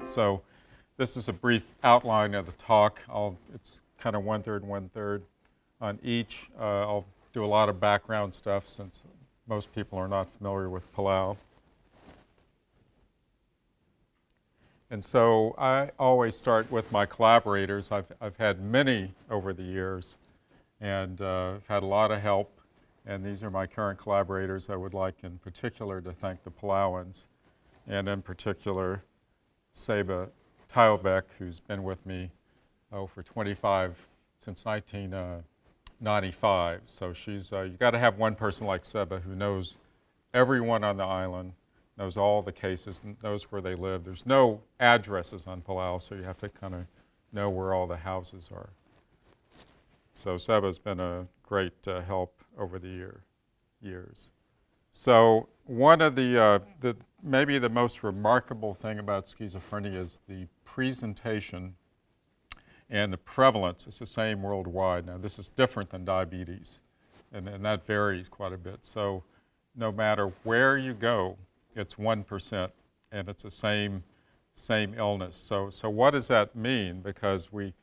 So this is a brief outline of the talk. It's kind of one-third on each. I'll do a lot of background stuff since most people are not familiar with Palau. And so I always start with my collaborators. I've had many over the years and had a lot of help. And these are my current collaborators. I would like in particular to thank the Palauans, and in particular Seba Teilbeck, who's been with me for since 1995. So she's, you got to have one person like Seba who knows everyone on the island, knows all the cases, knows where they live. There's no addresses on Palau, so you have to kind of know where all the houses are. So Seba's been a great help over the years. So one of maybe the most remarkable thing about schizophrenia is the presentation and the prevalence. It's the same worldwide. Now this is different than diabetes, and that varies quite a bit. So no matter where you go, it's 1%, and it's the same illness. So what does that mean? Because we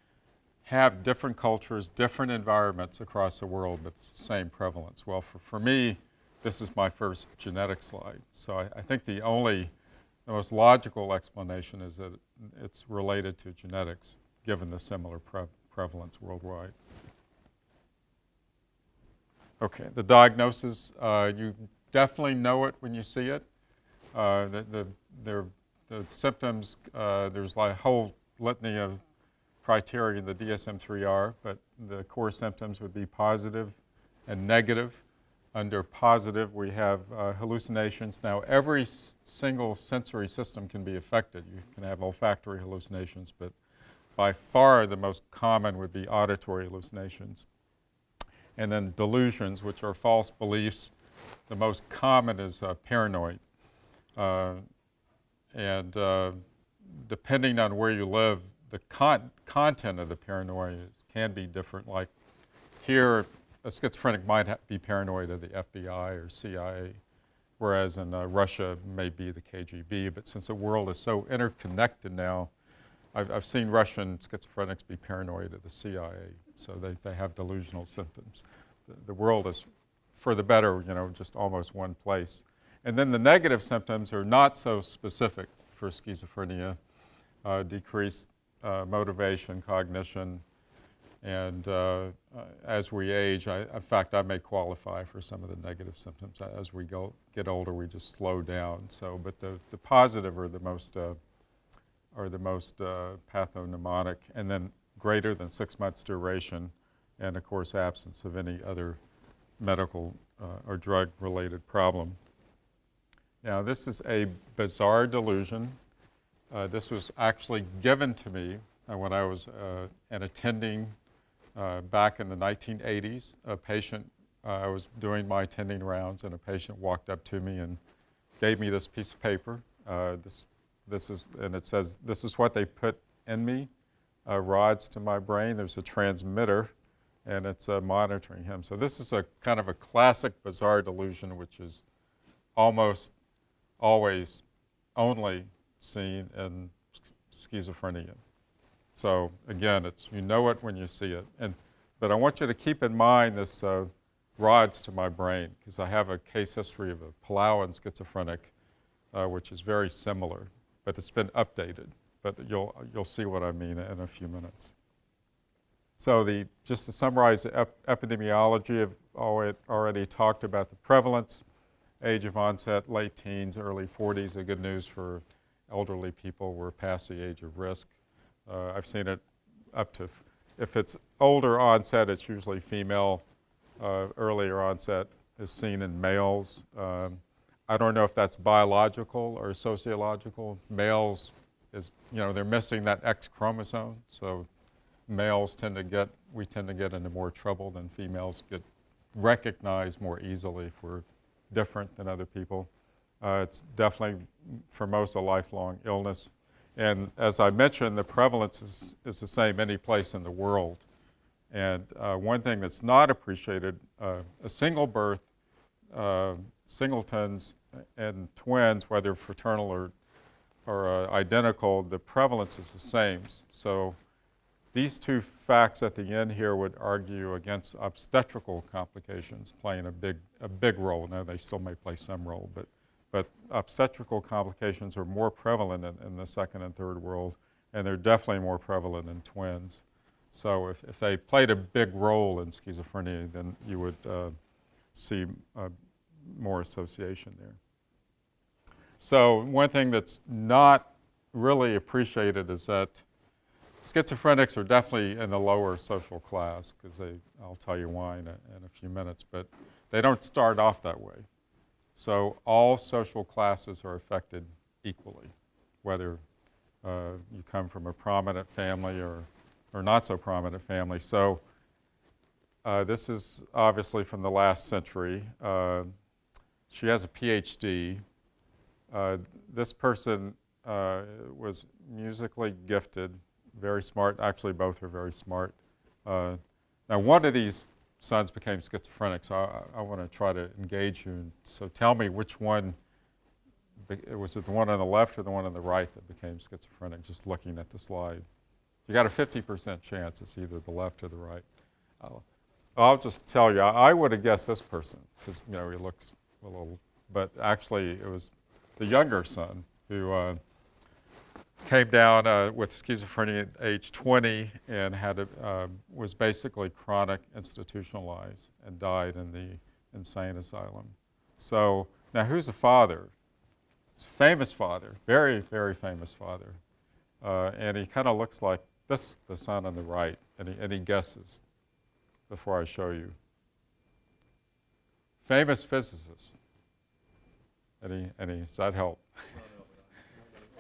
have different cultures, different environments across the world, but it's the same prevalence. Well, for me, this is my first genetic slide. So I think the most logical explanation is that it's related to genetics, given the similar prevalence worldwide. Okay, the diagnosis, you definitely know it when you see it. The symptoms, there's like a whole litany of criteria in the DSM-3R, but the core symptoms would be positive and negative. Under positive, we have hallucinations. Now, every single sensory system can be affected. You can have olfactory hallucinations, but by far the most common would be auditory hallucinations. And then delusions, which are false beliefs. The most common is paranoid. Depending on where you live, the content of the paranoia can be different. Like here, a schizophrenic might be paranoid of the FBI or CIA, whereas in Russia may be the KGB. But since the world is so interconnected now, I've seen Russian schizophrenics be paranoid of the CIA, so they have delusional symptoms. The world is, for the better, just almost one place. And then the negative symptoms are not so specific for schizophrenia, decreased motivation, cognition, and as we age, in fact, I may qualify for some of the negative symptoms. As we get older, we just slow down. So, but the positive are the most pathognomonic, and then greater than 6 months duration, and of course, absence of any other medical or drug-related problem. Now, this is a bizarre delusion. This was actually given to me when I was an attending back in the 1980s. A patient, I was doing my attending rounds, and a patient walked up to me and gave me this piece of paper. This is, and it says, this is what they put in me, rods to my brain. There's a transmitter, and it's monitoring him. So this is a kind of a classic bizarre delusion, which is almost always only seen in schizophrenia. So again, you know it when you see it. But I want you to keep in mind this rods to my brain, because I have a case history of a Palauan schizophrenic, which is very similar, but it's been updated. But you'll see what I mean in a few minutes. So just to summarize the epidemiology, I've already talked about the prevalence, age of onset, late teens, early 40s. The good news for elderly people, we're past the age of risk. I've seen it up to, if it's older onset, it's usually female. Earlier onset is seen in males. I don't know if that's biological or sociological. Males they're missing that X chromosome, so males we tend to get into more trouble than females, get recognized more easily if we're different than other people. It's definitely, for most, a lifelong illness. And as I mentioned, the prevalence is the same any place in the world. And one thing that's not appreciated, a single birth, singletons and twins, whether fraternal or are identical, the prevalence is the same. So these two facts at the end here would argue against obstetrical complications playing a big role. Now, they still may play some role, but obstetrical complications are more prevalent in the second and third world, and they're definitely more prevalent in twins. So if they played a big role in schizophrenia, then you would see more association there. So one thing that's not really appreciated is that schizophrenics are definitely in the lower social class, because I'll tell you why in a few minutes, but they don't start off that way. So all social classes are affected equally, whether you come from a prominent family or not so prominent family. So this is obviously from the last century. She has a PhD. This person was musically gifted, very smart. Actually, both are very smart. Now, one of these sons became schizophrenic, so I want to try to engage you. So tell me which one, was it the one on the left or the one on the right that became schizophrenic, just looking at the slide? You got a 50% chance it's either the left or the right. I'll just tell you, I would have guessed this person, because he looks a little, but actually it was the younger son who came down with schizophrenia at age 20 and was basically chronic institutionalized and died in the insane asylum. So now who's the father? It's a famous father, very, very famous father. And he kind of looks like this, the son on the right, and he guesses before I show you. Famous physicist. Does that help?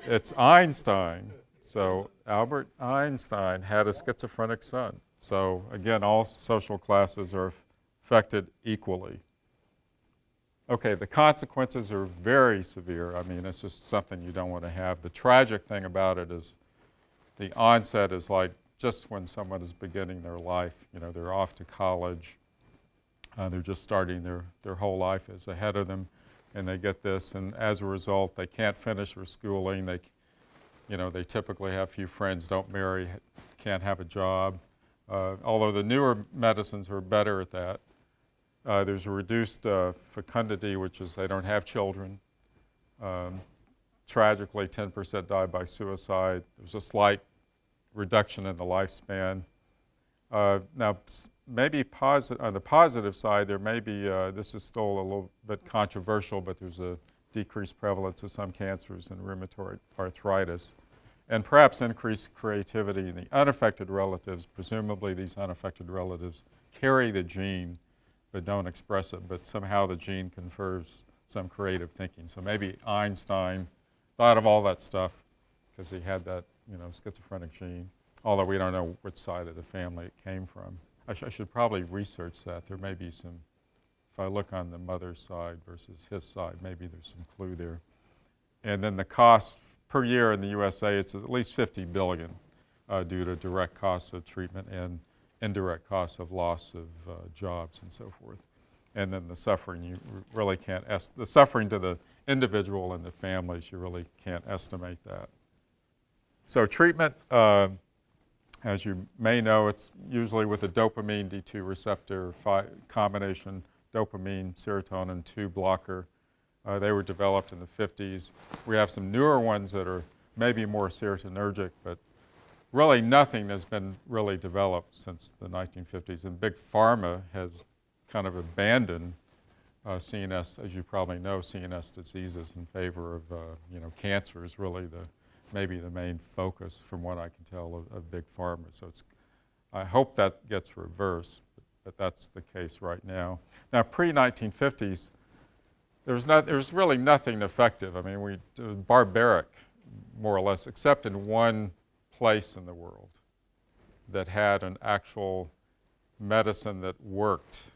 It's Einstein. So Albert Einstein had a schizophrenic son. So again, all social classes are affected equally. Okay, the consequences are very severe. I mean, it's just something you don't want to have. The tragic thing about it is the onset is like just when someone is beginning their life. They're off to college. They're just starting their whole life is ahead of them. And they get this, and as a result, they can't finish their schooling. They typically have few friends, don't marry, can't have a job. Although the newer medicines are better at that. There's a reduced fecundity, which is they don't have children. Tragically, 10% die by suicide. There's a slight reduction in the lifespan. Now, maybe on the positive side, there may be, this is still a little bit controversial, but there's a decreased prevalence of some cancers and rheumatoid arthritis, and perhaps increased creativity in the unaffected relatives. Presumably, these unaffected relatives carry the gene but don't express it, but somehow the gene confers some creative thinking. So maybe Einstein thought of all that stuff because he had that, schizophrenic gene, although we don't know which side of the family it came from. I should probably research that. There may be some, if I look on the mother's side versus his side, maybe there's some clue there. And then the cost per year in the USA, it's at least $50 billion due to direct costs of treatment and indirect costs of loss of jobs and so forth. And then the suffering, you really can't, the suffering to the individual and the families, you really can't estimate that. So treatment, as you may know, it's usually with a dopamine D2 receptor combination, dopamine, serotonin 2 blocker. They were developed in the 50s. We have some newer ones that are maybe more serotonergic, but really nothing has been really developed since the 1950s. And Big Pharma has kind of abandoned CNS, as you probably know, CNS diseases in favor of, cancer is really maybe the main focus, from what I can tell, of Big Pharma. So I hope that gets reversed, but that's the case right now. Now, pre-1950s, there's really nothing effective. I mean, it was barbaric, more or less, except in one place in the world that had an actual medicine that worked.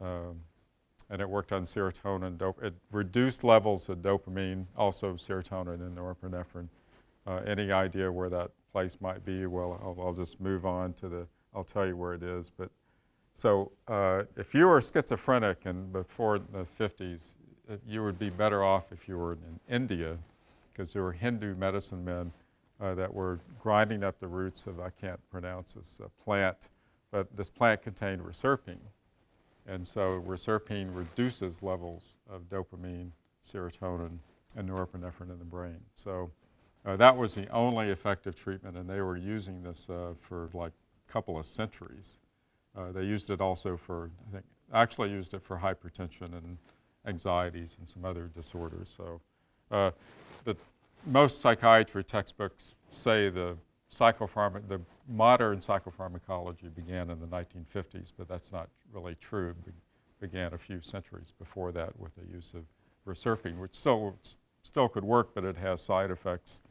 And it worked on serotonin. It reduced levels of dopamine, also serotonin and norepinephrine. Any idea where that place might be? Well, I'll just move on to I'll tell you where it is. But so if you were schizophrenic and before the 50s, you would be better off if you were in India, because there were Hindu medicine men that were grinding up the roots of, I can't pronounce this plant, but this plant contained reserpine. And so reserpine reduces levels of dopamine, serotonin, and norepinephrine in the brain. So that was the only effective treatment, and they were using this for like a couple of centuries. They used it also for, I think, actually used it for hypertension and anxieties and some other disorders. So most psychiatry textbooks say the modern psychopharmacology began in the 1950s, but that's not really true. It began a few centuries before that with the use of reserpine, which still could work, but it has side effects,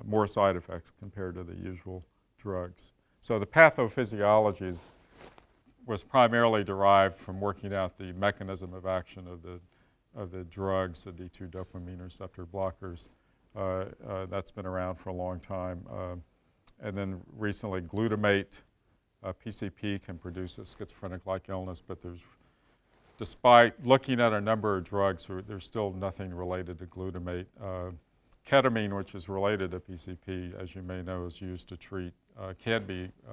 more side effects compared to the usual drugs. So the pathophysiology was primarily derived from working out the mechanism of action of the drugs, the D2 dopamine receptor blockers. That's been around for a long time. And then recently, glutamate, PCP can produce a schizophrenic-like illness, but despite looking at a number of drugs, there's still nothing related to glutamate. Ketamine, which is related to PCP, as you may know, is used to treat,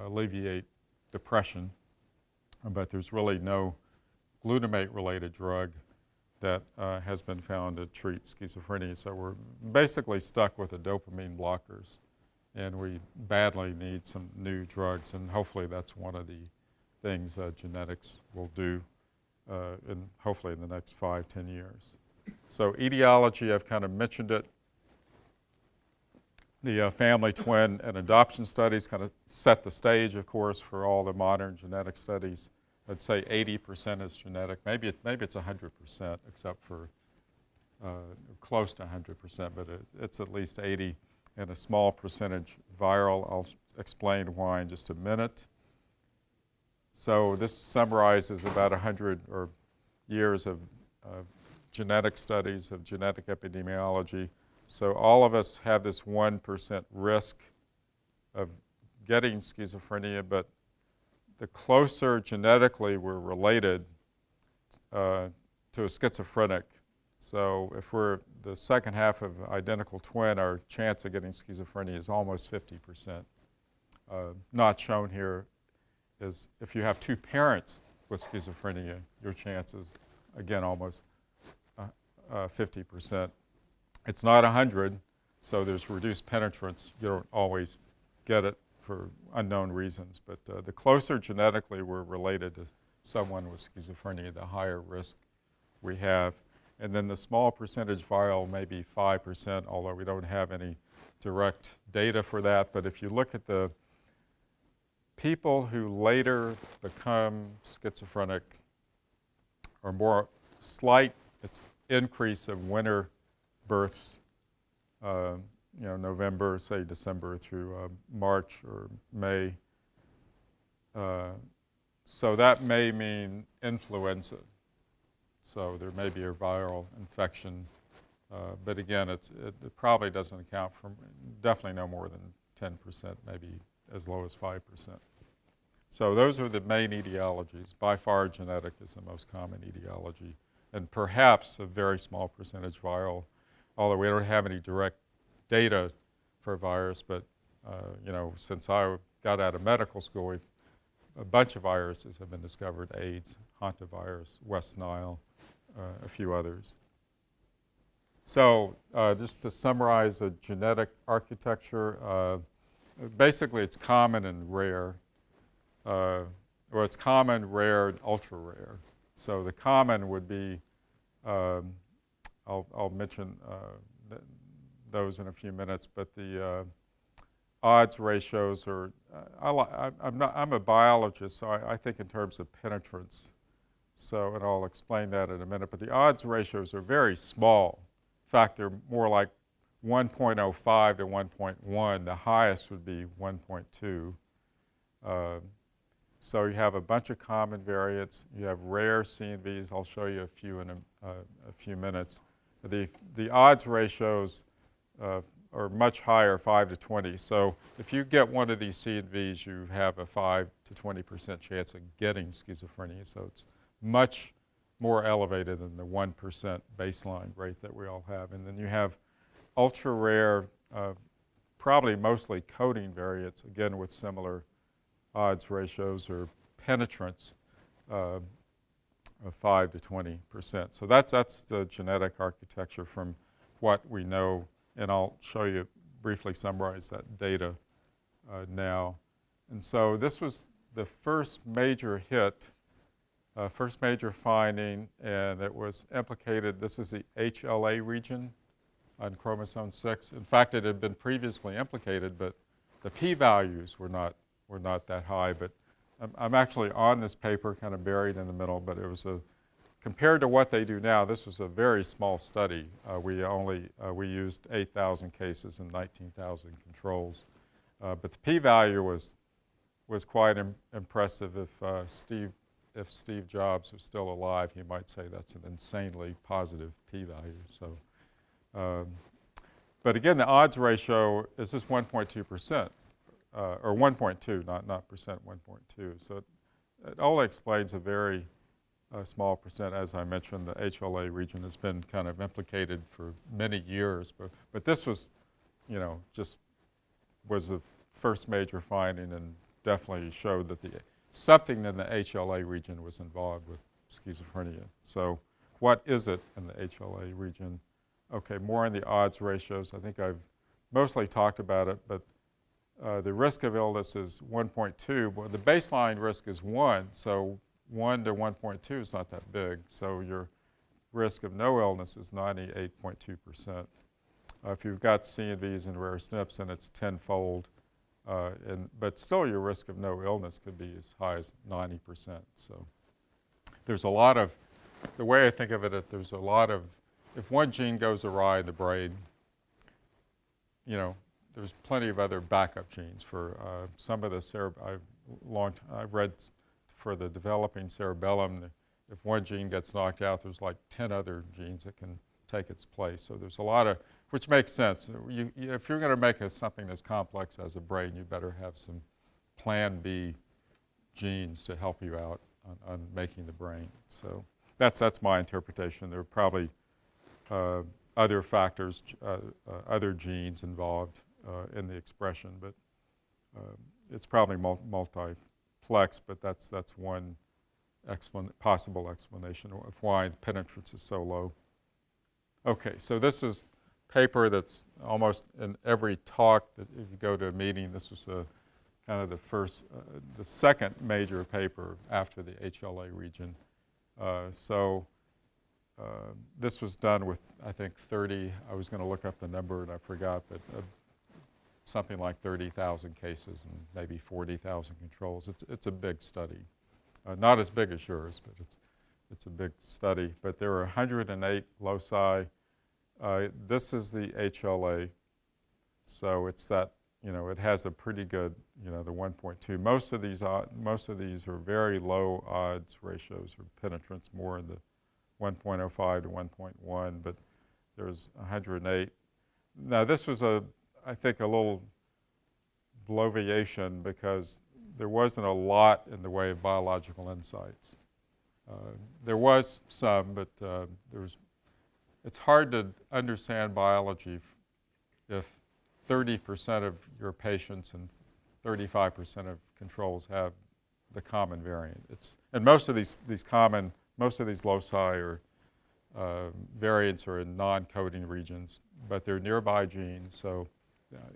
alleviate depression, but there's really no glutamate-related drug that has been found to treat schizophrenia. So we're basically stuck with the dopamine blockers, and we badly need some new drugs, and hopefully that's one of the things genetics will do, hopefully in the next 5-10 years. So etiology, I've kind of mentioned it. The family, twin, and adoption studies kind of set the stage, of course, for all the modern genetic studies. I'd say 80% is genetic. Maybe it's 100%, except for close to 100%, but it's at least 80, and a small percentage viral. I'll explain why in just a minute. So this summarizes about 100 years of genetic studies, of genetic epidemiology. So all of us have this 1% risk of getting schizophrenia, but the closer genetically we're related to a schizophrenic. So if we're the second half of identical twin, our chance of getting schizophrenia is almost 50%. Not shown here is if you have two parents with schizophrenia, your chance is, again, almost 50%. It's not 100, so there's reduced penetrance. You don't always get it for unknown reasons, but the closer genetically we're related to someone with schizophrenia, the higher risk we have. And then the small percentage viral may be 5%, although we don't have any direct data for that. But if you look at the people who later become schizophrenic, or more slight increase of winter births, November, say December through March or May. So that may mean influenza. So there may be a viral infection, but again, it probably doesn't account for, definitely no more than 10%, maybe as low as 5%. So those are the main etiologies. By far, genetic is the most common etiology, and perhaps a very small percentage viral, although we don't have any direct data for virus, but since I got out of medical school, a bunch of viruses have been discovered: AIDS, hantavirus, West Nile, a few others. So just to summarize the genetic architecture, basically it's common and rare. Or it's common, rare, and ultra rare. So the common would be, I'll mention those in a few minutes, but the odds ratios are, I'm a biologist, so I think in terms of penetrance. So, and I'll explain that in a minute, but the odds ratios are very small. In fact, they're more like 1.05 to 1.1. The highest would be 1.2. So you have a bunch of common variants. You have rare CNVs. I'll show you a few in a few minutes. The odds ratios are much higher, 5 to 20. So if you get one of these CNVs, you have a 5 to 20% chance of getting schizophrenia. So it's much more elevated than the 1% baseline rate that we all have. And then you have ultra rare, probably mostly coding variants, again with similar odds ratios or penetrance of 5 to 20%. So that's the genetic architecture from what we know, and I'll show you, briefly summarize that data now. And so this was the first major hit, first major finding, and it was implicated. This is the HLA region on chromosome 6. In fact, it had been previously implicated, but the p-values were not that high. But I'm actually on this paper, kind of buried in the middle, but it was compared to what they do now, this was a very small study. We used 8,000 cases and 19,000 controls. But the p-value was quite impressive. If Steve Jobs was still alive, he might say that's an insanely positive p-value. So, but again, the odds ratio is just 1.2%, or 1.2, not percent, 1.2. So it only explains a very small percent. As I mentioned, the HLA region has been kind of implicated for many years, but this was, just was the first major finding and definitely showed that something in the HLA region was involved with schizophrenia. So what is it in the HLA region? Okay, more in the odds ratios. I think I've mostly talked about it, but the risk of illness is 1.2. Well, the baseline risk is 1, so 1 to 1.2 is not that big. So your risk of no illness is 98.2%. If you've got CNVs and rare SNPs, then it's tenfold. But still, your risk of no illness could be as high as 90%. So there's a lot of, the way I think of it, there's a lot of, if one gene goes awry in the brain, there's plenty of other backup genes for some of the I've read for the developing cerebellum, if one gene gets knocked out, there's like 10 other genes that can take its place. So there's a lot of, which makes sense. If you're going to make something as complex as a brain, you better have some plan B genes to help you out on making the brain. So that's my interpretation. There are probably other factors, other genes involved in the expression, but it's probably multiplex, but that's one possible explanation of why the penetrance is so low. Okay, so this is paper that's almost in every talk that if you go to a meeting, this was kind of the second major paper after the HLA region. This was done with, I think, 30, I was going to look up the number and I forgot, but something like 30,000 cases and maybe 40,000 controls. It's a big study. Not as big as yours, but it's a big study. But there are 108 loci. This is the HLA. So it's that, it has a pretty good, the 1.2. Most of these are very low odds ratios or penetrance, more in the 1.05 to 1.1, but there's 108. Now this was I think a little bloviation because there wasn't a lot in the way of biological insights. There was some, but it's hard to understand biology if 30% of your patients and 35% of controls have the common variant. And most of these loci or variants are in non-coding regions, but they're nearby genes, so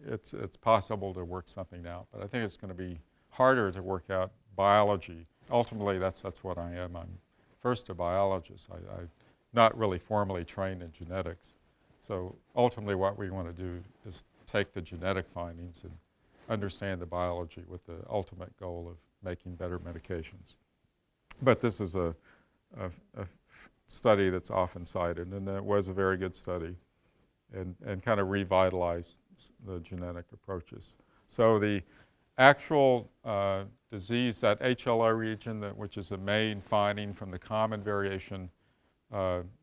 it's possible to work something out. But I think it's going to be harder to work out biology. Ultimately, that's what I am. I'm first a biologist. I'm not really formally trained in genetics. So ultimately what we want to do is take the genetic findings and understand the biology with the ultimate goal of making better medications. But this is a study that's often cited, and it was a very good study and kind of revitalized the genetic approaches. So the actual disease, that HLA region, which is a main finding from the common variation,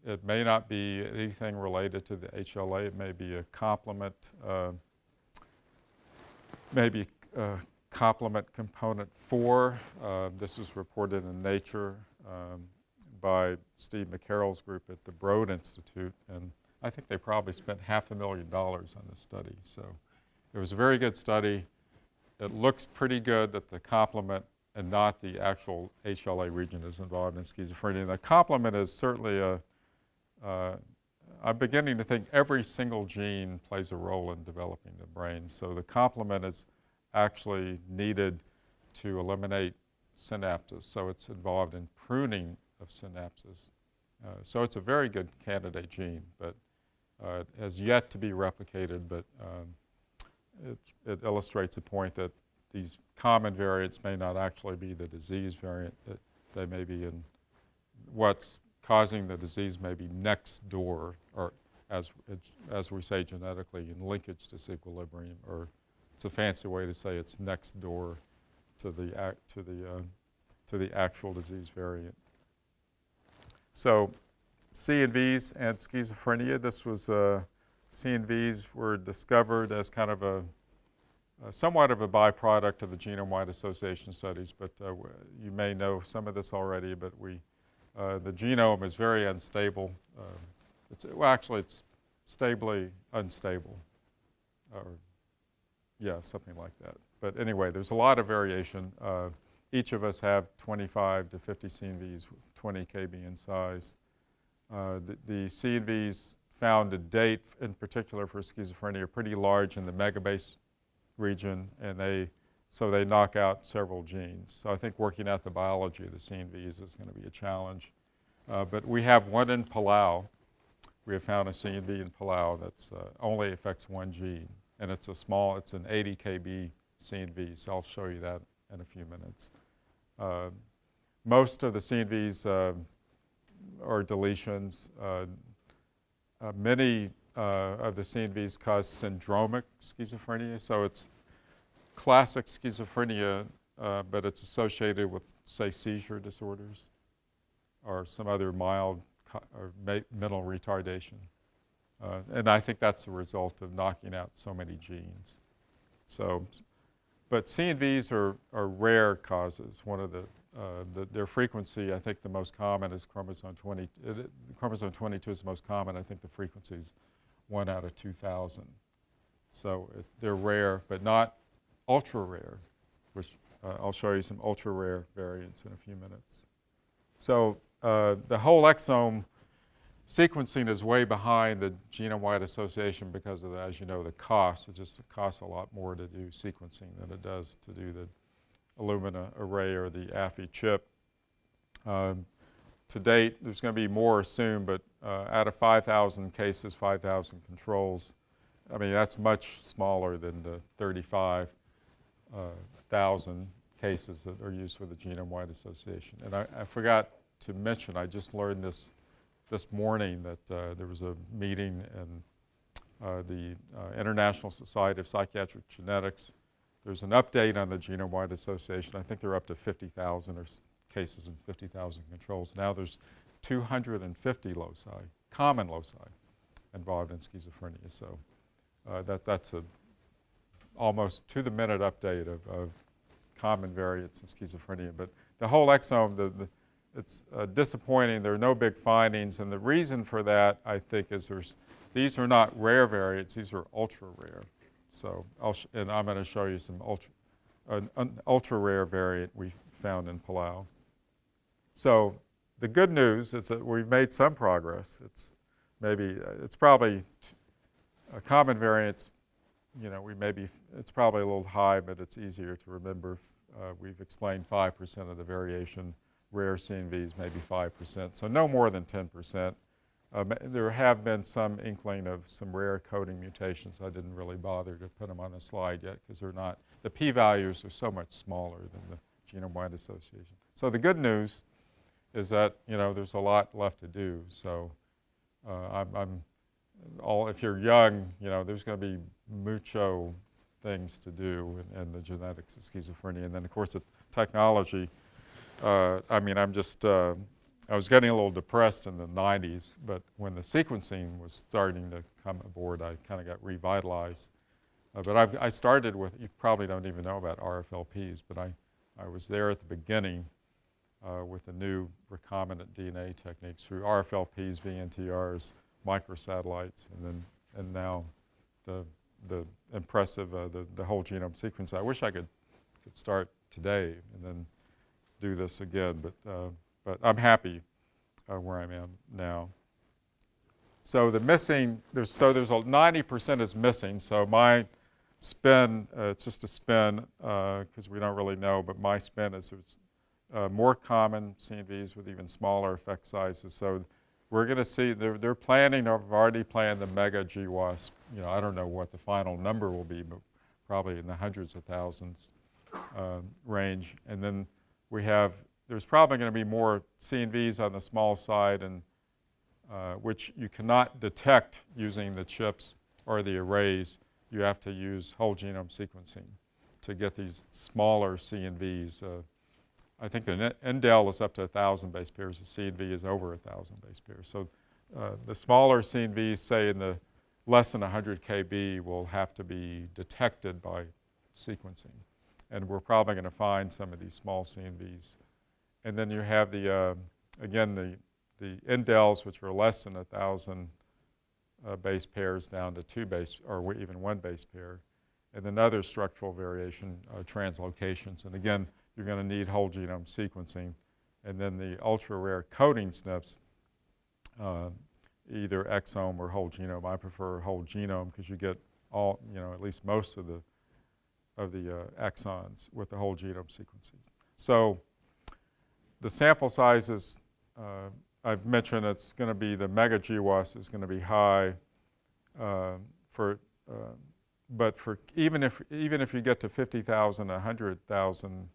it may not be anything related to the HLA. It may be a complement, maybe complement component 4. This was reported in Nature. by Steve McCarroll's group at the Broad Institute, and I think they probably spent $500,000 on this study. So it was a very good study. It looks pretty good that the complement and not the actual HLA region is involved in schizophrenia. The complement is certainly I'm beginning to think every single gene plays a role in developing the brain. So the complement is actually needed to eliminate synapses. So it's involved in pruning of synapses. So it's a very good candidate gene, but it has yet to be replicated, but it illustrates the point that these common variants may not actually be the disease variant, that they may be in what's causing the disease may be next door, or as we say genetically, in linkage disequilibrium, or it's a fancy way to say it's next door to the actual disease variant. So CNVs and schizophrenia, this was CNVs were discovered as kind of a somewhat of a byproduct of the genome-wide association studies, but you may know some of this already, but the genome is very unstable. Actually, it's stably unstable, or yeah, something like that. But anyway, there's a lot of variation. Each of us have 25 to 50 CNVs, 20 kb in size. The CNVs found to date, in particular for schizophrenia, are pretty large in the megabase region, and so they knock out several genes. So I think working out the biology of the CNVs is going to be a challenge. But we have one in Palau. We have found a CNV in Palau that only affects one gene, and it's an 80 kb CNV, so I'll show you that in a few minutes. Most of the CNVs are deletions. Many of the CNVs cause syndromic schizophrenia, so it's classic schizophrenia, but it's associated with, say, seizure disorders or some other mild or mental retardation. And I think that's the result of knocking out so many genes. But CNVs are rare causes. One of their frequency, I think the most common is chromosome 20. Chromosome 22 is the most common. I think the frequency is 1 out of 2,000. So they're rare, but not ultra rare, which I'll show you some ultra rare variants in a few minutes. So the whole exome sequencing is way behind the genome-wide association because of, as you know, the cost. It costs a lot more to do sequencing than it does to do the Illumina array or the Affy chip. To date, there's going to be more soon, but out of 5,000 cases, 5,000 controls, I mean, that's much smaller than the 35,000 cases that are used for the genome-wide association. And I forgot to mention, I just learned this morning that there was a meeting in the International Society of Psychiatric Genetics. There's an update on the genome-wide association. I think they're up to 50,000 cases and 50,000 controls. Now there's 250 loci, common loci, involved in schizophrenia. So that's a almost to-the-minute update of common variants in schizophrenia. But the whole exome, it's disappointing. There are no big findings, and the reason for that, I think, is these are not rare variants. These are ultra rare. So and I'm going to show you some an ultra rare variant we found in Palau. So the good news is that we've made some progress. It's probably a common variants. It's probably a little high, but it's easier to remember. We've explained 5% of the variation. Rare CNVs, maybe 5%, so no more than 10%. There have been some inkling of some rare coding mutations. I didn't really bother to put them on a slide yet because the p-values are so much smaller than the genome-wide association. So the good news is that there's a lot left to do. So if you're young, there's going to be mucho things to do in the genetics of schizophrenia, and then of course the technology. I was getting a little depressed in the 90s, but when the sequencing was starting to come aboard, I kind of got revitalized. But I started with, you probably don't even know about RFLPs, but I was there at the beginning with the new recombinant DNA techniques through RFLPs, VNTRs, microsatellites, and now the impressive the whole genome sequence. I wish I could start today and then do this again, but I'm happy where I am now. So there's a 90% is missing. So my spin, it's just a spin because we don't really know, but my spin is there's more common CNVs with even smaller effect sizes. So we're going to see, they're planning, or have already planned the mega GWAS. You know, I don't know what the final number will be, but probably in the hundreds of thousands range. And then there's probably going to be more CNVs on the small side, and which you cannot detect using the chips or the arrays. You have to use whole genome sequencing to get these smaller CNVs. I think the indel is up to 1,000 base pairs. The CNV is over 1,000 base pairs. So the smaller CNVs, say in the less than 100 kb, will have to be detected by sequencing. And we're probably going to find some of these small CNVs. And then you have again, the indels, which are less than 1,000 base pairs down to 2 base, or even 1 base pair. And then other structural variation, translocations. And again, you're going to need whole genome sequencing. And then the ultra-rare coding SNPs, either exome or whole genome. I prefer whole genome because you get all, at least most of the exons with the whole genome sequencing. So the sample sizes, I've mentioned it's going to be the mega GWAS is going to be high but even if you get to 50,000, 100,000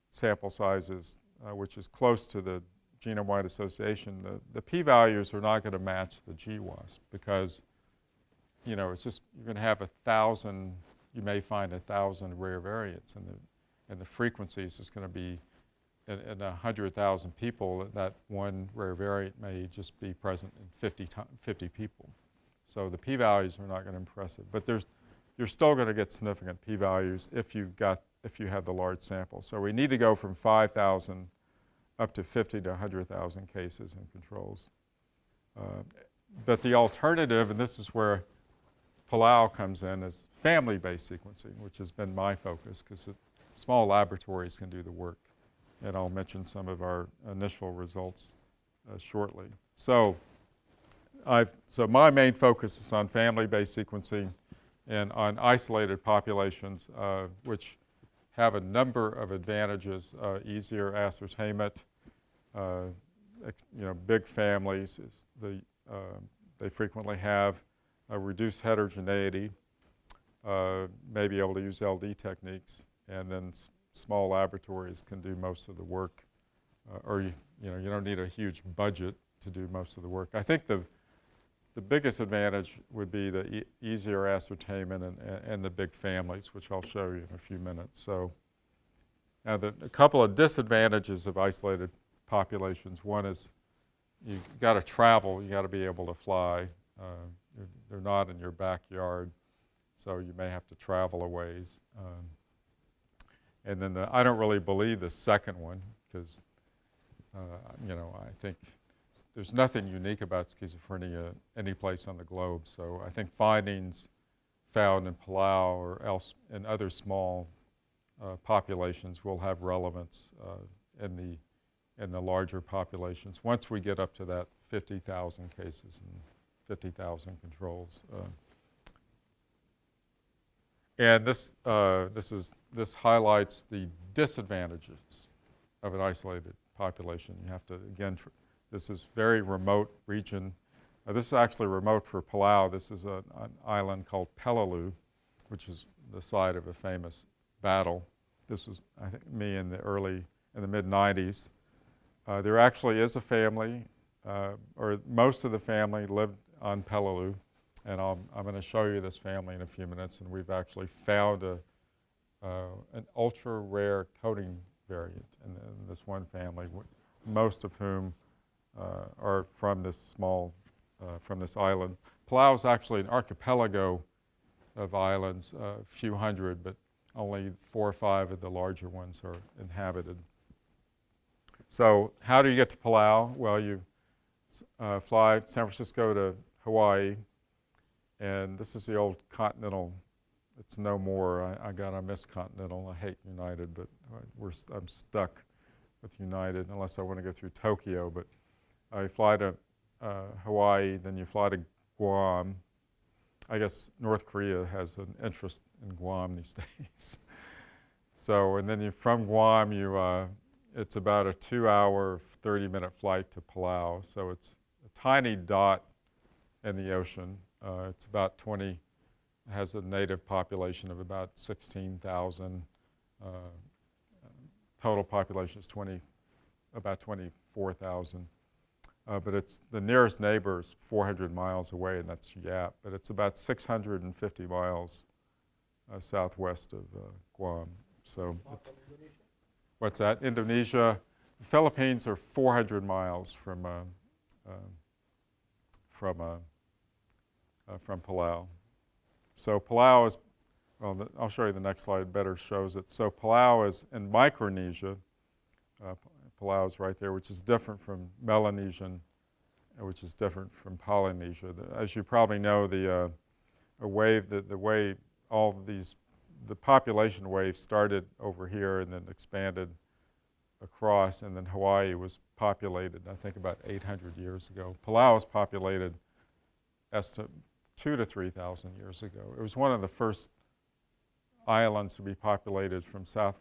sample sizes, which is close to the genome-wide association, the p-values are not going to match the GWAS because, it's just you're going to have 1,000. You may find 1,000 rare variants, and the frequency is just going to be in 100,000 people. That one rare variant may just be present in 50 people. So the p-values are not going to impress it, but you're still going to get significant p-values if you have the large sample. So we need to go from 5,000 up to 50 to 100,000 cases and controls. But the alternative, and this is where Palau comes in, is family-based sequencing, which has been my focus because small laboratories can do the work. And I'll mention some of our initial results shortly. So my main focus is on family-based sequencing and on isolated populations, which have a number of advantages: easier ascertainment, big families. They frequently have a reduced heterogeneity, may be able to use LD techniques, and then small laboratories can do most of the work, or you don't need a huge budget to do most of the work. I think the biggest advantage would be the easier ascertainment and the big families, which I'll show you in a few minutes. So now a couple of disadvantages of isolated populations. One is you've got to travel. You've got to be able to fly. They're not in your backyard, so you may have to travel a ways. And then I don't really believe the second one because, I think there's nothing unique about schizophrenia any place on the globe. So I think findings found in Palau or else in other small populations will have relevance in the larger populations once we get up to that 50,000 cases and 50,000 controls. And this highlights the disadvantages of an isolated population. You have to, again, this is very remote region. This is actually remote for Palau. This is an island called Peleliu, which is the site of a famous battle. This was, I think, me in the mid-90s. There actually is a family, or most of the family lived on Peleliu. And I'm going to show you this family in a few minutes. And we've actually found an ultra-rare coding variant in this one family, most of whom are from this island. Palau is actually an archipelago of islands, a few hundred, but only 4 or 5 of the larger ones are inhabited. So how do you get to Palau? Well, you fly San Francisco to Hawaii, and this is the old Continental. It's no more. I miss Continental. I hate United, but I'm stuck with United unless I want to go through Tokyo. But I fly to Hawaii, then you fly to Guam. I guess North Korea has an interest in Guam these days. So, and then from Guam, it's about a 2-hour, 30-minute flight to Palau. So it's a tiny dot in the ocean. It's about 20, has a native population of about 16,000. Total population is about 24,000. But it's the nearest neighbor is 400 miles away, and that's Yap. But it's about 650 miles southwest of Guam. So, what's that? Indonesia, the Philippines are 400 miles from Palau. So Palau is, well, I'll show you the next slide. Better shows it. So Palau is in Micronesia. Palau is right there, which is different from Melanesian, which is different from Polynesia. As you probably know, the way all of these, the population wave started over here and then expanded across, and then Hawaii was populated, I think, about 800 years ago. Palau was populated 2,000 to 3,000 years ago. It was one of the first islands to be populated from the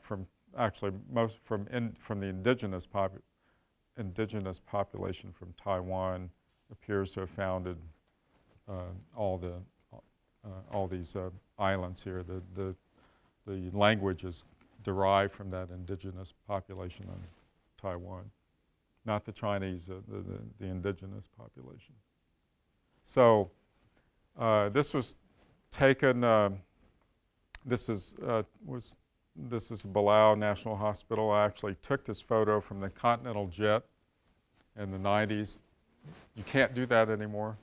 indigenous population from Taiwan. Appears to have founded all these islands here. The language is derived from that indigenous population on Taiwan, not the Chinese, the indigenous population. So this was taken. This is Palau National Hospital. I actually took this photo from the Continental jet in the 90s. You can't do that anymore.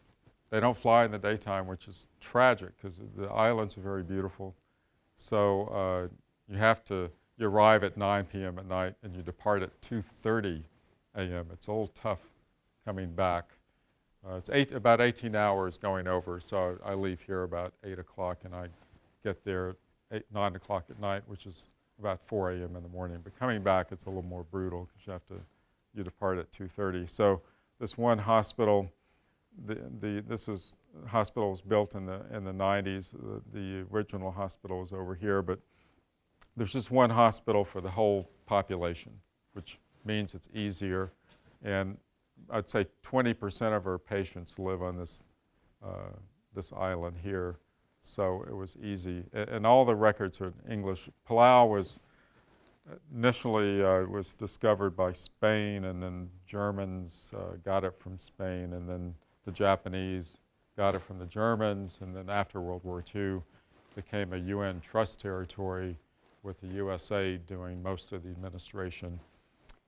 They don't fly in the daytime, which is tragic because the islands are very beautiful. So you arrive at 9 p.m. at night and you depart at 2:30 a.m. It's a little tough coming back. It's about 18 hours going over, so I leave here about 8 o'clock and I get there at 9 o'clock at night, which is about 4 a.m. in the morning. But coming back, it's a little more brutal because you depart at 2:30. So this one hospital, this hospital was built in the 90s. The original hospital was over here, but there's just one hospital for the whole population, which means it's easier. And I'd say 20% of our patients live on this island here, so it was easy. And all the records are in English. Palau was initially was discovered by Spain, and then Germans got it from Spain, and then the Japanese got it from the Germans, and then after World War II became a UN trust territory with the USA doing most of the administration.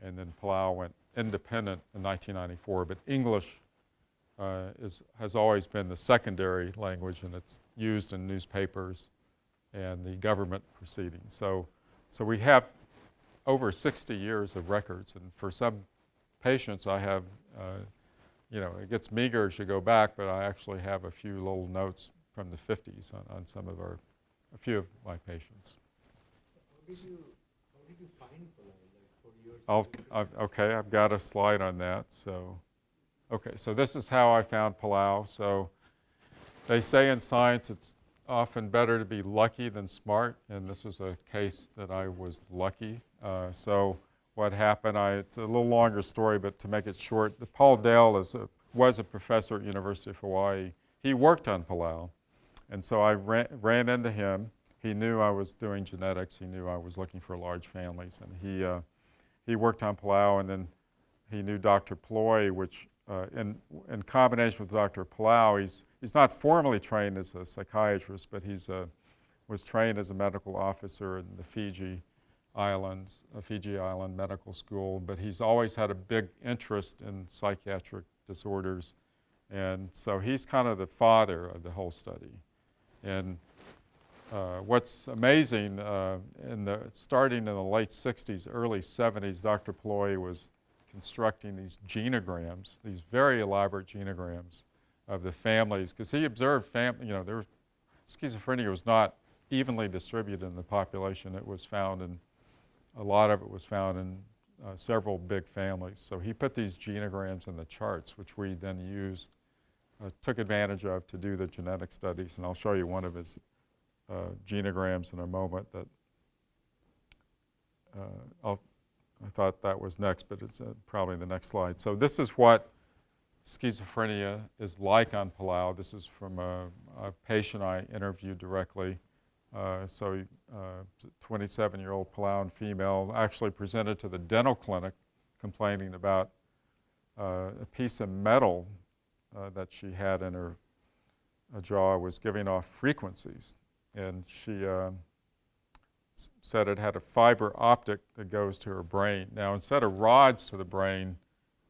And then Palau went independent in 1994, but English has always been the secondary language, and it's used in newspapers and the government proceedings. So we have over 60 years of records, and for some patients I have, it gets meager as you go back, but I actually have a few little notes from the 50s on a few of my patients. How did you find Palau? Okay, I've got a slide on that. So this is how I found Palau. So they say in science it's often better to be lucky than smart, and this was a case that I was lucky. So what happened, it's a little longer story, but to make it short, Paul Dale was a professor at University of Hawaii. He worked on Palau, and so I ran into him. He knew I was doing genetics. He knew I was looking for large families, and he worked on Palau, and then he knew Dr. Ploy, which in combination with Dr. Palau, he's not formally trained as a psychiatrist, but was trained as a medical officer in the Fiji Island Medical School. But he's always had a big interest in psychiatric disorders, and so he's kind of the father of the whole study. And what's amazing, starting in the late 60s, early 70s, Dr. Ploy was constructing these genograms, these very elaborate genograms of the families, because he observed schizophrenia was not evenly distributed in the population. It was found in, a lot of it was found in several big families. So he put these genograms in the charts, which we then used, took advantage of to do the genetic studies. And I'll show you one of his genograms in a moment that I thought that was next, but it's probably the next slide. So this is what schizophrenia is like on Palau. This is from a patient I interviewed directly. 27-year-old Palauan female actually presented to the dental clinic complaining about a piece of metal that she had in her jaw was giving off frequencies. And she said it had a fiber optic that goes to her brain. Now, instead of rods to the brain,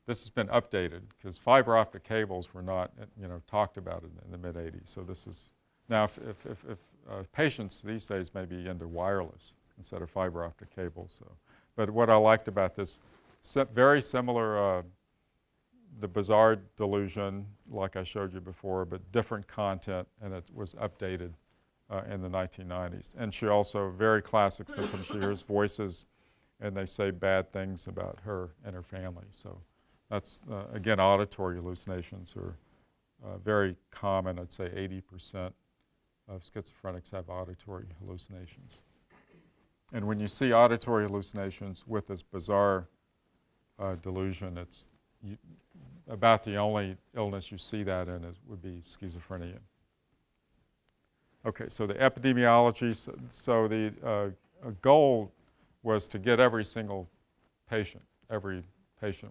this has been updated because fiber optic cables were not, talked about in the mid-'80s. So this is, now if patients these days may be into wireless instead of fiber optic cables. So. But what I liked about this, very similar, the bizarre delusion, like I showed you before, but different content, and it was updated in the 1990s. And she also, very classic symptoms, she hears voices and they say bad things about her and her family. So that's, again, auditory hallucinations are very common. I'd say 80% of schizophrenics have auditory hallucinations. And when you see auditory hallucinations with this bizarre delusion, it's about the only illness you see that in would be schizophrenia. Okay, so the epidemiology, so the goal was to get every single patient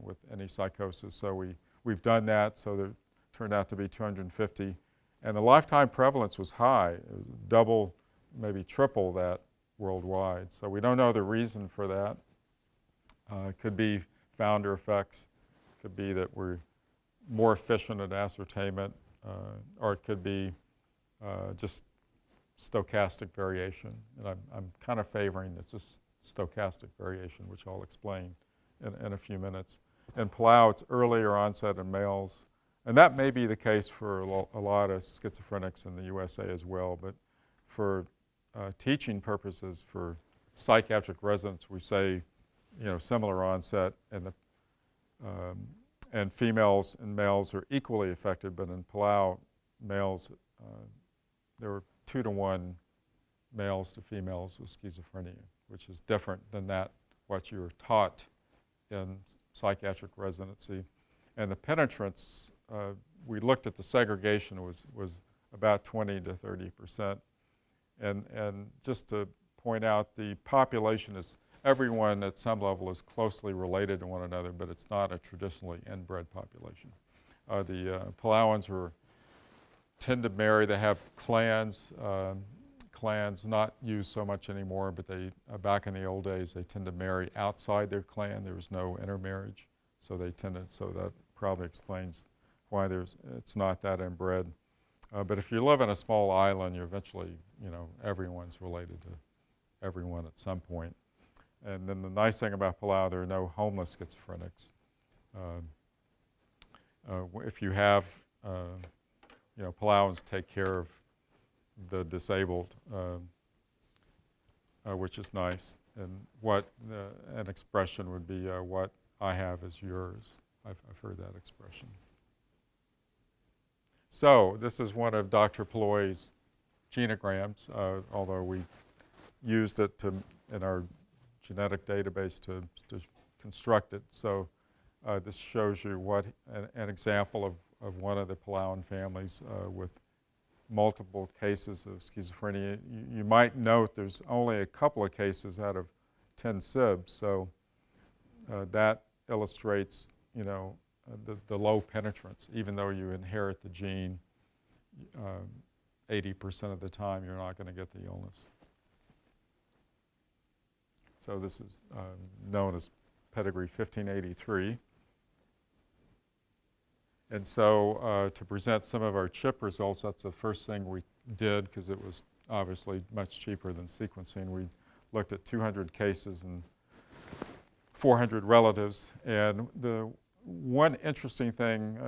with any psychosis. So we've done that, so there turned out to be 250. And the lifetime prevalence was high, double, maybe triple that worldwide. So we don't know the reason for that. It could be founder effects, it could be that we're more efficient at ascertainment, or it could be just stochastic variation. And I'm kind of favoring this stochastic variation, which I'll explain in a few minutes. In Palau, it's earlier onset in males. And that may be the case for a lot of schizophrenics in the USA as well. But for teaching purposes, for psychiatric residents, we say, similar onset, and females and males are equally affected. But in Palau, males, there were 2-to-1 males to females with schizophrenia, which is different than what you were taught in psychiatric residency. And the penetrance, we looked at the segregation, was about 20 to 30%. And just to point out, the population is, everyone at some level is closely related to one another, but it's not a traditionally inbred population. The Palauans tend to marry, they have clans, clans not used so much anymore, but they, back in the old days, they tend to marry outside their clan. There was no intermarriage, so they tended, so that probably explains why it's not that inbred. But if you live in a small island, you're eventually, everyone's related to everyone at some point. And then the nice thing about Palau, there are no homeless schizophrenics. If you have, Palauans take care of the disabled, which is nice. And what an expression would be, what I have is yours. I've heard that expression. So this is one of Dr. Paloy's genograms, although we used it in our genetic database to construct it. So this shows you an example of one of the Palauan families with multiple cases of schizophrenia. You might note there's only a couple of cases out of 10 SIBs, so that illustrates, the low penetrance. Even though you inherit the gene, 80% of the time you're not going to get the illness. So this is known as pedigree 1583. And so to present some of our CHIP results, that's the first thing we did because it was obviously much cheaper than sequencing. We looked at 200 cases and 400 relatives. And the one interesting thing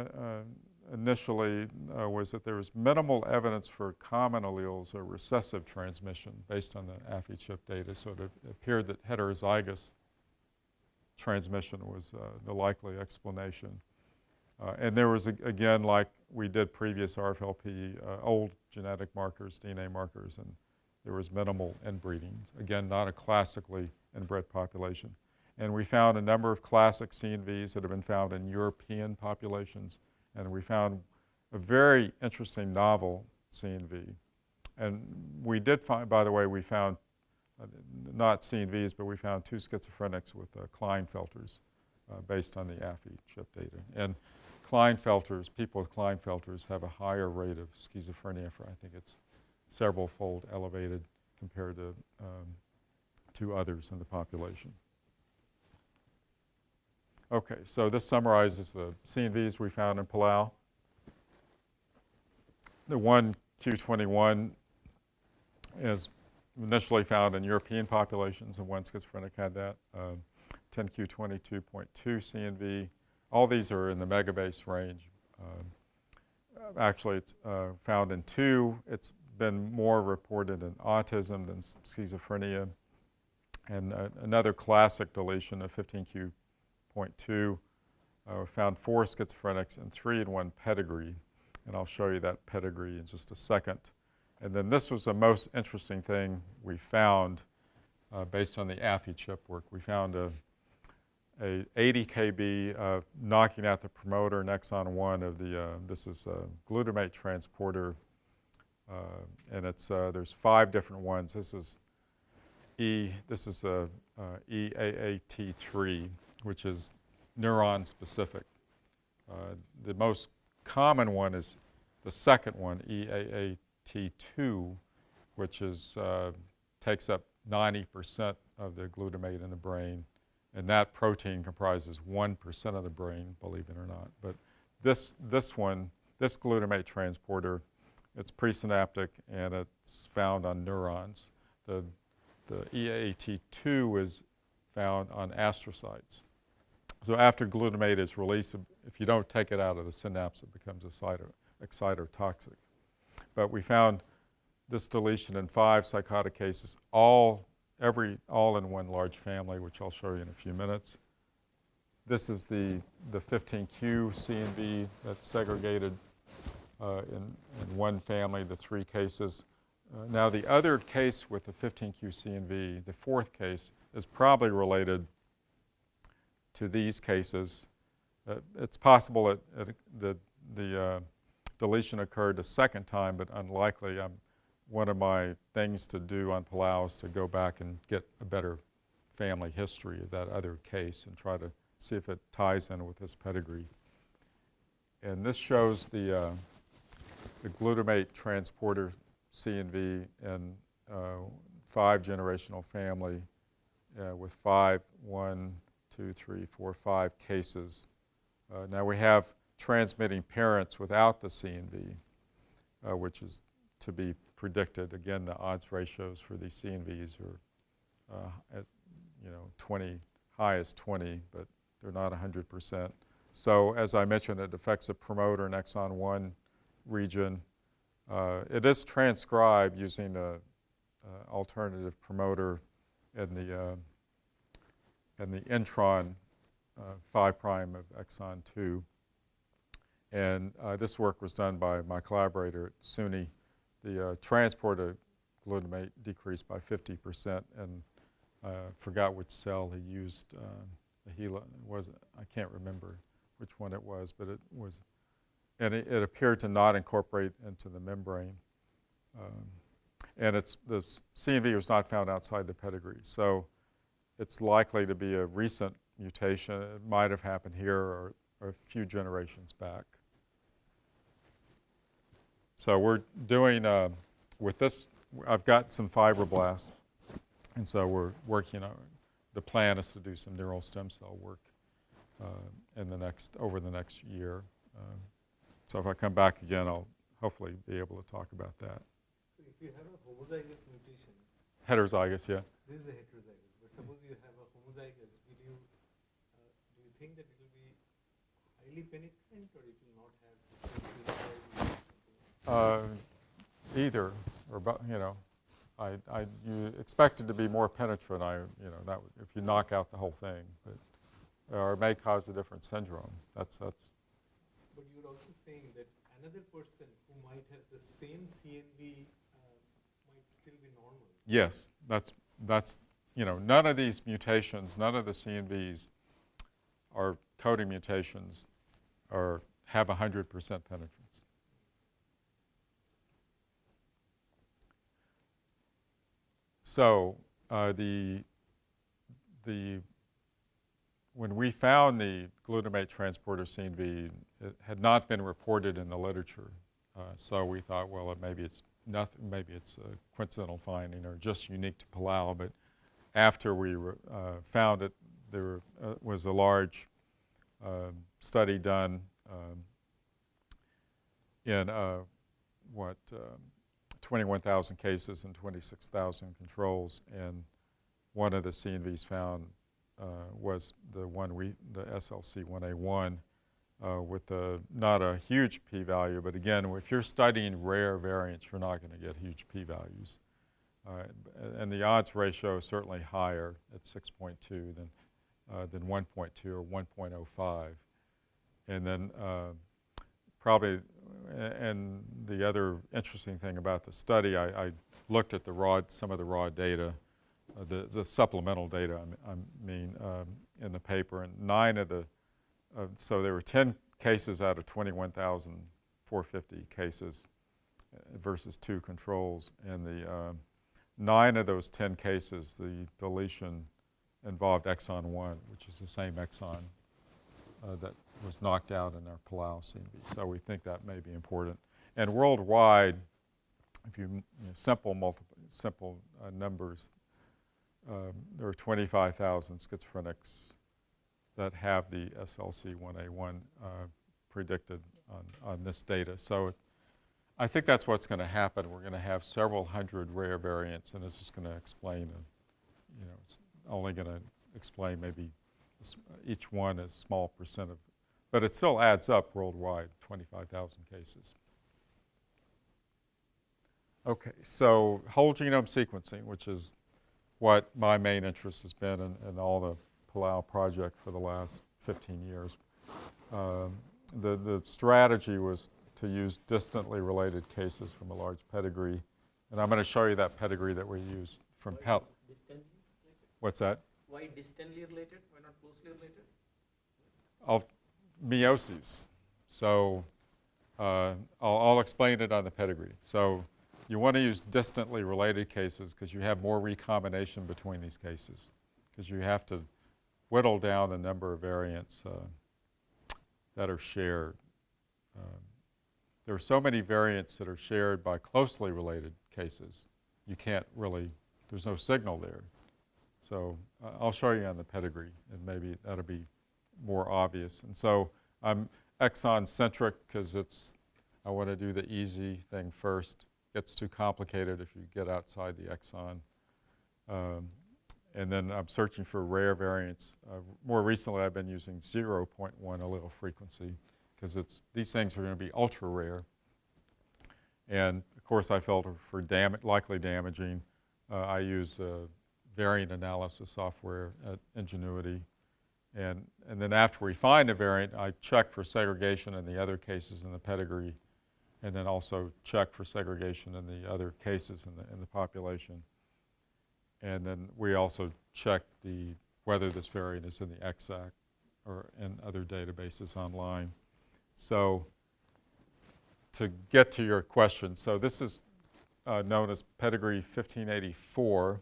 initially was that there was minimal evidence for common alleles or recessive transmission based on the AFI chip data. So it appeared that heterozygous transmission was the likely explanation. And there was, again, like we did previous RFLP, old genetic markers, DNA markers, and there was minimal inbreeding. Again, not a classically inbred population. And we found a number of classic CNVs that have been found in European populations. And we found a very interesting novel CNV. And we did find, by the way, we found not CNVs, but we found 2 schizophrenics with Klinefelters based on the AFI chip data. And Klinefelters, people with Klinefelters have a higher rate of schizophrenia for, I think it's several-fold elevated compared to others in the population. Okay, so this summarizes the CNVs we found in Palau. The one Q21 is initially found in European populations, and one schizophrenic had that. 10Q22.2 CNV. All these are in the megabase range. Actually, it's found in 2. It's been more reported in autism than schizophrenia. And another classic deletion of 15Q.2 found 4 schizophrenics and 3 in 1 pedigree. And I'll show you that pedigree in just a second. And then this was the most interesting thing we found based on the AFI chip work. We found a 80 kb knocking out the promoter in exon 1 of the, this is a glutamate transporter. And it's, there's 5 different ones. This is EAAT3, which is neuron specific. The most common one is the second one, EAAT2, which is, takes up 90% of the glutamate in the brain. And that protein comprises 1% of the brain, believe it or not. But this one, this glutamate transporter, it's presynaptic and it's found on neurons. The EAAT2 is found on astrocytes. So after glutamate is released, if you don't take it out of the synapse, it becomes excitotoxic. But we found this deletion in 5 psychotic cases, all in one large family, which I'll show you in a few minutes. This is the 15Q CNV that's segregated in one family, the 3 cases. Now the other case with the 15Q CNV, the 4th case, is probably related to these cases. It's possible that the deletion occurred a second time, but unlikely. One of my things to do on Palau is to go back and get a better family history of that other case and try to see if it ties in with this pedigree. And this shows the glutamate transporter CNV in 5 generational family with 5 cases. Now we have transmitting parents without the CNV, which is to be predicted. Again, the odds ratios for these CNVs are at 20, high as 20, but they're not 100%. So as I mentioned, it affects a promoter in exon 1 region. It is transcribed using an alternative promoter in the intron 5' of exon 2. And this work was done by my collaborator at SUNY. The transport of glutamate decreased by 50%, and forgot which cell he used. I can't remember which one it was, but it was, and it appeared to not incorporate into the membrane. And the CNV was not found outside the pedigree, so it's likely to be a recent mutation. It might have happened here or a few generations back. So we're doing, with this, I've got some fibroblasts, and so we're working on, the plan is to do some neural stem cell work over the next year. So if I come back again, I'll hopefully be able to talk about that. So if you have a homozygous mutation. Heterozygous, yeah. This is a heterozygous, but suppose you have a homozygous, will you think that it will be highly penetrant, or it will not have the same phenotype or something? Either, or you know, you expect it to be more penetrant. That if you knock out the whole thing, or it may cause a different syndrome. That's. But you're also saying that another person who might have the same CNV might still be normal. Yes, that's none of these mutations, none of the CNVs are coding mutations or have 100% penetrance. So when we found the glutamate transporter CNV, it had not been reported in the literature. So we thought, well, maybe it's nothing. Maybe it's a coincidental finding or just unique to Palau. But after we found it, there was a large study done in 21,000 cases and 26,000 controls, and one of the CNVs found was the SLC1A1 with not a huge p-value, but again, if you're studying rare variants, you're not going to get huge p-values. And the odds ratio is certainly higher at 6.2 than 1.2 or 1.05. And then and the other interesting thing about the study, I looked at some of the raw data, the supplemental data, in the paper, and so there were 10 cases out of 21,450 cases versus 2 controls, and the 9 of those 10 cases, the deletion involved exon 1, which is the same exon that was knocked out in our Palau CNV. So we think that may be important. And worldwide, if simple numbers, there are 25,000 schizophrenics that have the SLC1A1 predicted on this data. So I think that's what's going to happen. We're going to have several hundred rare variants, and it's just going to explain, it's only going to explain maybe each one a small percent of, but it still adds up worldwide, 25,000 cases. Okay, so whole genome sequencing, which is what my main interest has been in all the Palau project for the last 15 years. The strategy was to use distantly related cases from a large pedigree. And I'm going to show you that pedigree that we used from Palau. What's that? Why distantly related? Why not closely related? Meiosis. So I'll explain it on the pedigree. So you want to use distantly related cases because you have more recombination between these cases, because you have to whittle down the number of variants that are shared. There are so many variants that are shared by closely related cases. You can't really, there's no signal there. So I'll show you on the pedigree, and maybe that'll be more obvious. And so I'm exon-centric because I want to do the easy thing first. Gets too complicated if you get outside the exon. And then I'm searching for rare variants. More recently, I've been using 0.1 allele frequency because these things are going to be ultra rare. And of course, I filter for likely damaging. I use variant analysis software at Ingenuity. And then after we find a variant, I check for segregation in the other cases in the pedigree, and then also check for segregation in the other cases in the population. And then we also check whether this variant is in the EXAC or in other databases online. So to get to your question, so this is known as pedigree 1584,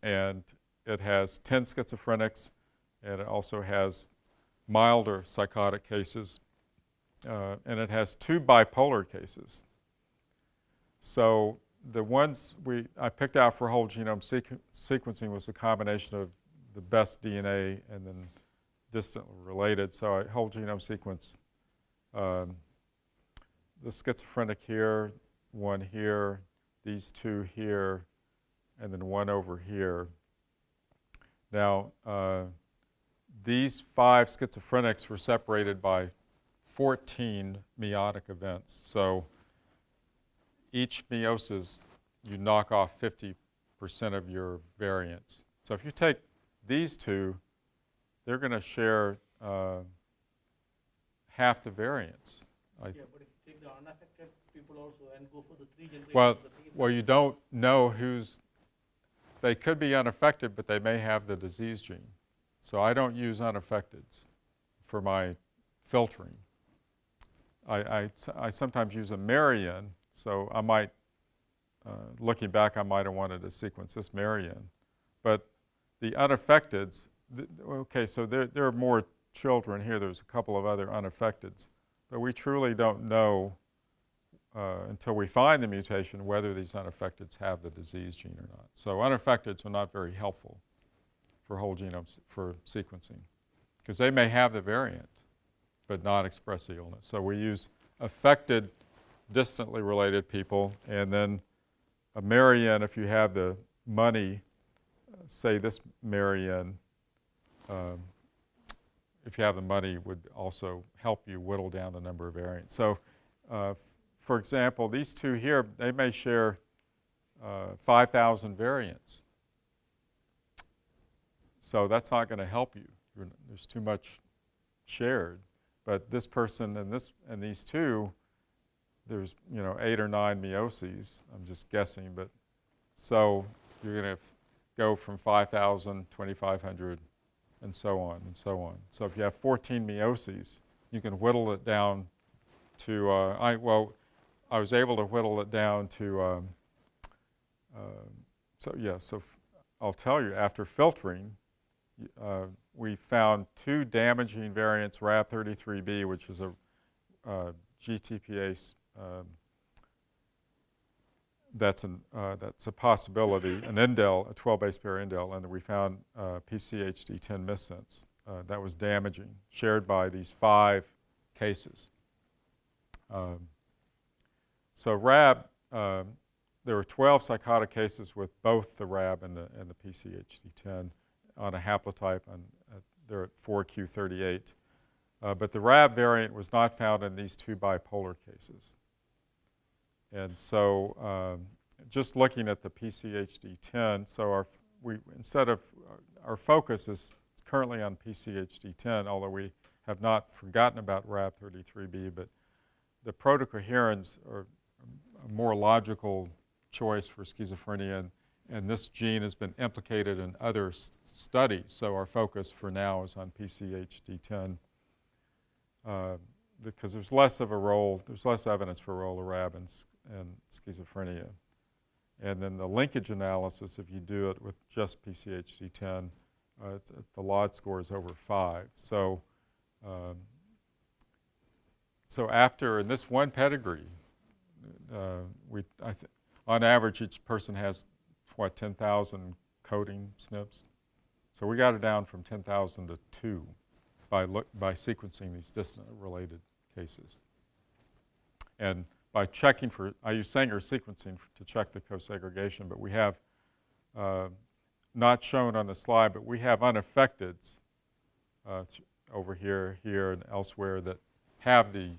and it has 10 schizophrenics, and it also has milder psychotic cases, and it has 2 bipolar cases. So the ones I picked out for whole genome sequencing was a combination of the best DNA and then distantly related. So I whole genome sequence the schizophrenic here, 1 here, these 2 here, and then 1 over here. Now, these 5 schizophrenics were separated by 14 meiotic events. So each meiosis, you knock off 50% of your variants. So if you take these two, they're going to share half the variants. Yeah, but if you take the unaffected people also and go for the 3 generations Well, of the same well, you don't know who's, they could be unaffected, but they may have the disease gene. So I don't use unaffecteds for my filtering. I sometimes use a Marianne, so I might, looking back, I might have wanted to sequence this Marianne. But the unaffecteds, okay, so there are more children here. There's a couple of other unaffecteds. But we truly don't know until we find the mutation whether these unaffecteds have the disease gene or not. So unaffecteds are not very helpful for whole genome for sequencing because they may have the variant but not express the illness. So we use affected, distantly related people, and then a Marianne, if you have the money, say this Marianne, if you have the money, would also help you whittle down the number of variants. So, for example, these two here, they may share 5,000 variants. So that's not going to help you. There's too much shared. But this person and these two, there's 8 or 9 meiosis. I'm just guessing, but so you're going to go from 5,000, 2,500, and so on and so on. So if you have 14 meiosis, you can whittle it down to. I was able to whittle it down to. So I'll tell you, after filtering, we found 2 damaging variants, RAB33B, which is a GTPase. That's a possibility, an indel, a 12-base pair indel, and we found PCHD10 missense that was damaging, shared by these 5 cases. So RAB, there were 12 psychotic cases with both the RAB and the PCHD10 on a haplotype, and they're at 4q38. But the RAB variant was not found in these 2 bipolar cases. And so just looking at the PCHD10, so our focus is currently on PCHD10, although we have not forgotten about RAB33B, but the protocoherins are a more logical choice for schizophrenia, and this gene has been implicated in other studies, so our focus for now is on PCHD10. Because there's less evidence for a role of RAB in schizophrenia. And then the linkage analysis, if you do it with just PCHD10, the LOD score is over 5. So, after, in this one pedigree, on average, each person has, 10,000 coding SNPs? So we got it down from 10,000 to 2 by sequencing these distant related cases. And by checking for, I use Sanger sequencing to check the co-segregation, but we have, not shown on the slide, but we have unaffecteds over here, and elsewhere that have the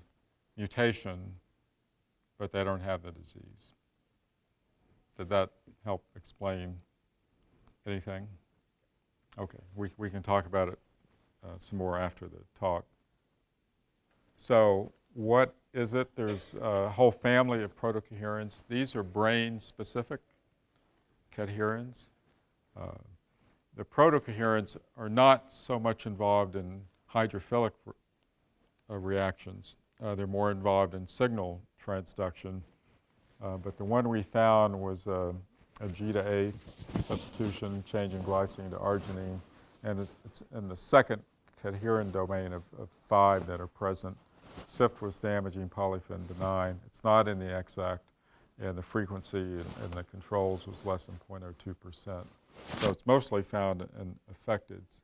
mutation, but they don't have the disease. Did that help explain anything? Okay, we can talk about it some more after the talk. So what is it? There's a whole family of protocoherins. These are brain-specific cadherins. The protocoherins are not so much involved in hydrophilic reactions. They're more involved in signal transduction. But the one we found was a G to A substitution, changing glycine to arginine. And it's in the second cadherin domain of 5 that are present. SIFT was damaging polyphen benign. It's not in the exact, and the frequency in the controls was less than 0.02%. So it's mostly found in affecteds.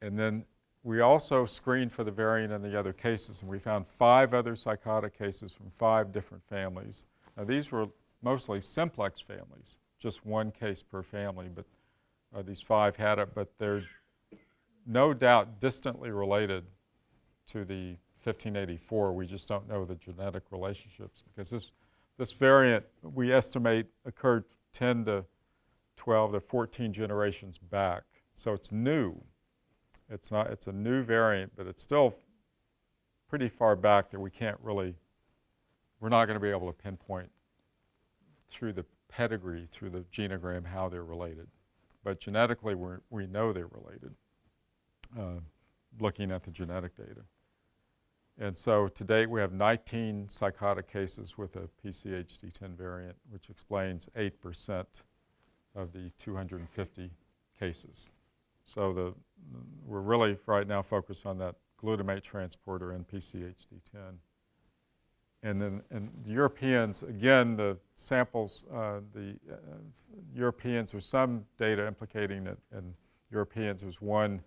And then we also screened for the variant in the other cases, and we found 5 other psychotic cases from 5 different families. Now these were mostly simplex families, just 1 case per family, but these 5 had it, but no doubt distantly related to the 1584. We just don't know the genetic relationships because this variant, we estimate, occurred 10 to 12 to 14 generations back. So it's new. It's a new variant, but it's still pretty far back that we're not going to be able to pinpoint through the pedigree, through the genogram, how they're related. But genetically, we know they're related, looking at the genetic data. And so to date, we have 19 psychotic cases with a PCH-D10 variant, which explains 8% of the 250 cases. So we're really right now focused on that glutamate transporter and PCH-D10. And then the Europeans, again, the samples, Europeans, there's some data implicating it in Europeans. There's one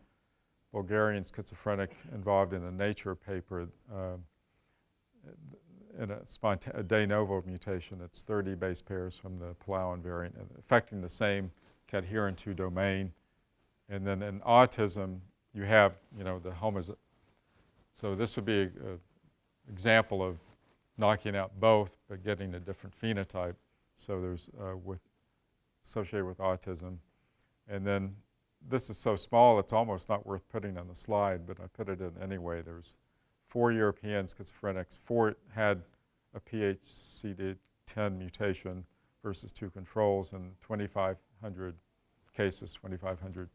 Bulgarian schizophrenic involved in a Nature paper in a de novo mutation. It's 30 base pairs from the Palauan variant, affecting the same cadherin2 domain. And then in autism, you have, the homozygote. So this would be an example of knocking out both, but getting a different phenotype. So there's associated with autism. And then this is so small, it's almost not worth putting on the slide, but I put it in anyway. There's 4 European schizophrenics. 4 had a PHCD10 mutation versus 2 controls, and 2,500 cases, 2,500,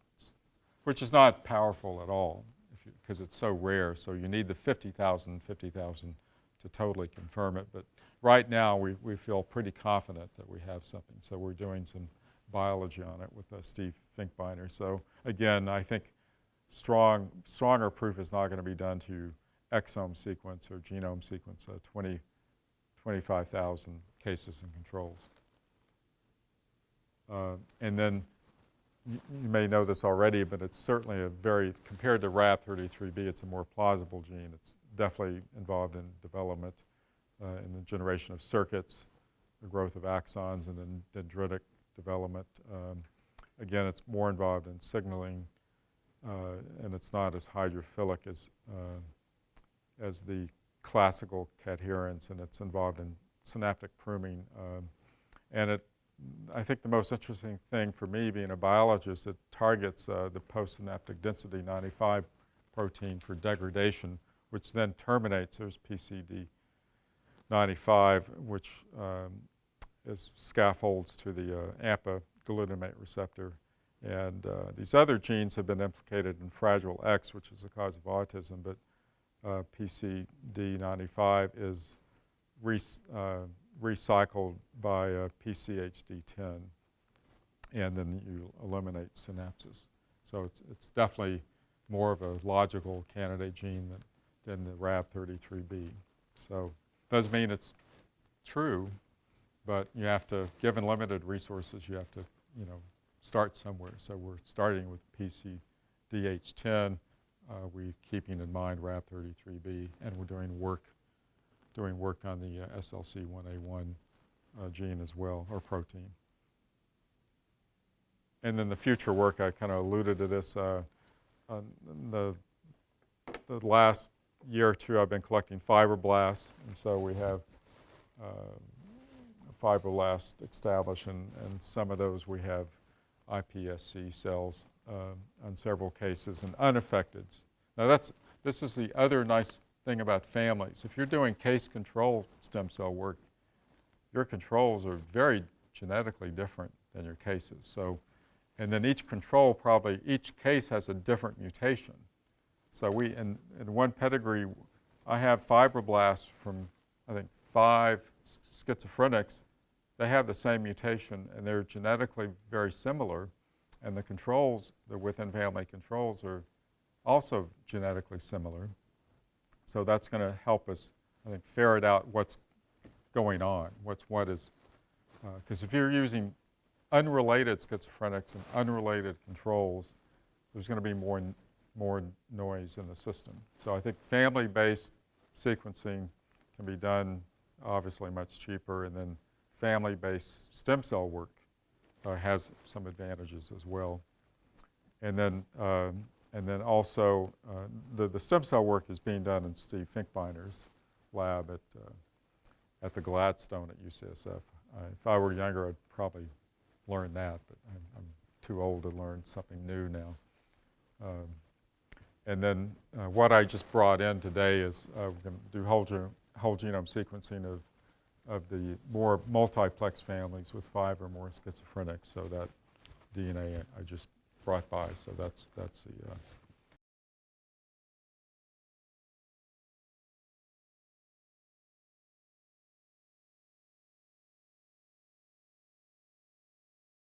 which is not powerful at all because it's so rare. So you need the 50,000 to totally confirm it. But right now, we feel pretty confident that we have something. So we're doing some biology on it with Steve Finkbeiner. So again, I think stronger proof is not going to be done to exome sequence or genome sequence, 25,000 cases and controls. And then you may know this already, but it's certainly compared to RAB33B, it's a more plausible gene. It's definitely involved in development, in the generation of circuits, the growth of axons, and then dendritic development. Again, it's more involved in signaling, and it's not as hydrophilic as the classical cadherins, and it's involved in synaptic pruning. And I think the most interesting thing for me, being a biologist, it targets the postsynaptic density 95 protein for degradation, which then terminates. There's PCD95, which is scaffolds to the AMPA glutamate receptor. And these other genes have been implicated in Fragile X, which is the cause of autism, but PCD95 is recycled by PCH-D10, and then you eliminate synapses. So it's definitely more of a logical candidate gene than the RAB33B. So doesn't mean it's true, but you have to, given limited resources, you have to, start somewhere. So we're starting with PCDH10, we keeping in mind RAB33B, and we're doing work on the SLC1A1 gene as well, or protein. And then the future work, I kind of alluded to this. The last year or two, I've been collecting fibroblasts, and so we have fibroblasts established, and some of those we have iPSC cells on several cases and unaffected. Now this is the other nice thing about families. If you're doing case control stem cell work, your controls are very genetically different than your cases. So, and then each case has a different mutation. So in one pedigree, I have fibroblasts from, I think, 5 schizophrenics. They have the same mutation, and they're genetically very similar. And the controls, the within family controls, are also genetically similar. So that's going to help us, I think, ferret out what's going on, what is, because if you're using unrelated schizophrenics and unrelated controls, there's going to be more noise in the system. So I think family-based sequencing can be done obviously much cheaper, and then family-based stem cell work has some advantages as well. And then And then also, the stem cell work is being done in Steve Finkbeiner's lab at the Gladstone at UCSF. If I were younger, I'd probably learn that, but I'm too old to learn something new now. And then what I just brought in today is we're going to do whole genome sequencing of the more multiplex families with 5 or more schizophrenics. So that DNA I just brought by. So that's the